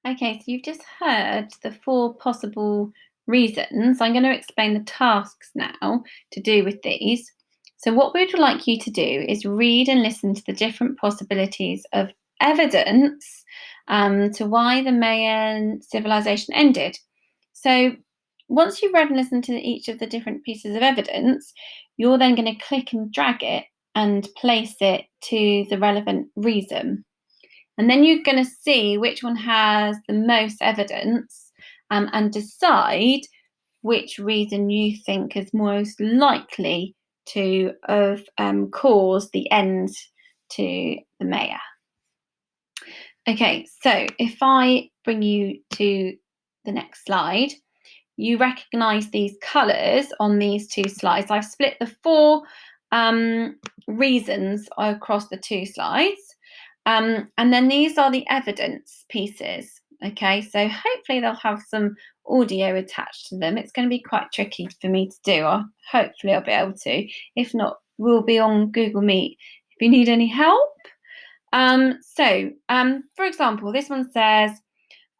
Okay, so you've just heard the four possible reasons. I'm going to explain the tasks now to do with these. So, what we'd like you to do is read and listen to the different possibilities of evidence to why the Mayan civilization ended. So, once you've read and listened to each of the different pieces of evidence, you're then going to click and drag it and place it to the relevant reason. And then you're going to see which one has the most evidence and decide which reason you think is most likely to have caused the end to the Maya. Okay, so if I bring you to the next slide, you recognise these colours on these two slides. I've split the four reasons across the two slides. And then these are the evidence pieces. Okay, so hopefully they'll have some audio attached to them. It's going to be quite tricky for me to do. Hopefully I'll be able to. If not, we'll be on Google Meet if you need any help. For example, this one says,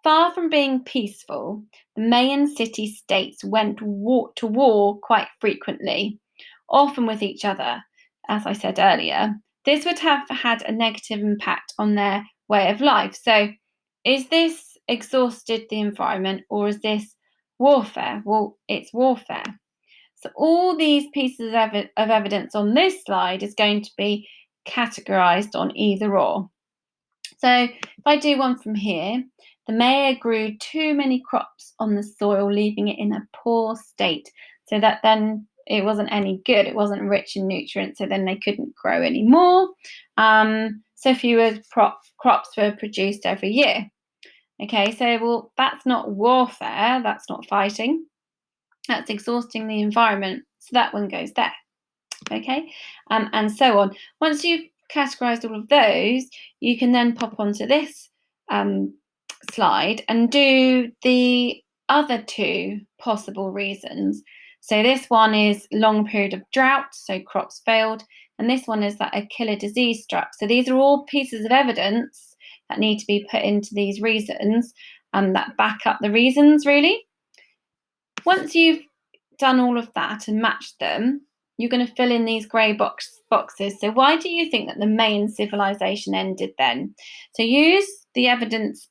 far from being peaceful, the Mayan city-states went to war quite frequently, often with each other, as I said earlier. This would have had a negative impact on their way of life. So, is this exhausted the environment or is this warfare? Well, it's warfare. So, all these pieces of evidence on this slide is going to be categorized on either or. So, if I do one from here, the Maya grew too many crops on the soil, leaving it in a poor state. So that then it wasn't any good. It wasn't rich in nutrients. So then they couldn't grow anymore. So fewer crops were produced every year. Okay, so well, that's not warfare. That's not fighting. That's exhausting the environment. So that one goes there. Okay, and so on. Once you've categorized all of those, you can then pop onto this slide and do the other two possible reasons. So this one is long period of drought, so crops failed, and this one is that a killer disease struck. So these are all pieces of evidence that need to be put into these reasons that back up the reasons, really. Once you've done all of that and matched them, you're going to fill in these grey boxes. So why do you think that the Mayan civilization ended then? So use the evidence.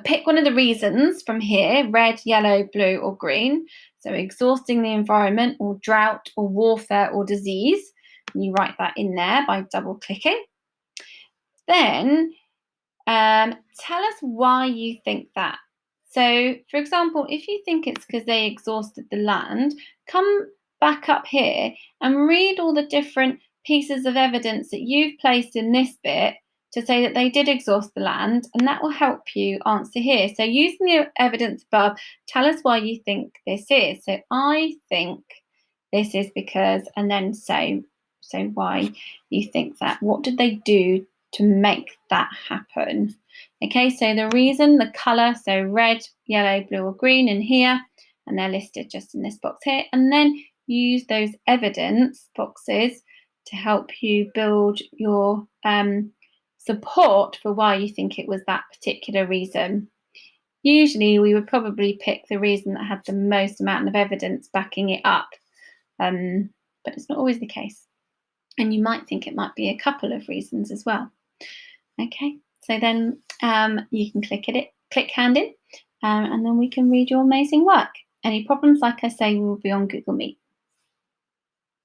Pick one of the reasons from here, red, yellow, blue, or green. So exhausting the environment, or drought, or warfare, or disease. And you write that in there by double clicking. Then tell us why you think that. So, for example, if you think it's because they exhausted the land, come back up here and read all the different pieces of evidence that you've placed in this bit to say that they did exhaust the land, and that will help you answer here. So, using the evidence above, tell us why you think this is. So, I think this is because, and then say why you think that. What did they do to make that happen? Okay, so the reason, the colour, so red, yellow, blue, or green in here, and they're listed just in this box here. And then use those evidence boxes to help you build your support for why you think it was that particular reason. Usually, we would probably pick the reason that had the most amount of evidence backing it up, but it's not always the case. And you might think it might be a couple of reasons as well. Okay, so then you can click hand in, and then we can read your amazing work. Any problems, like I say, we will be on Google Meet.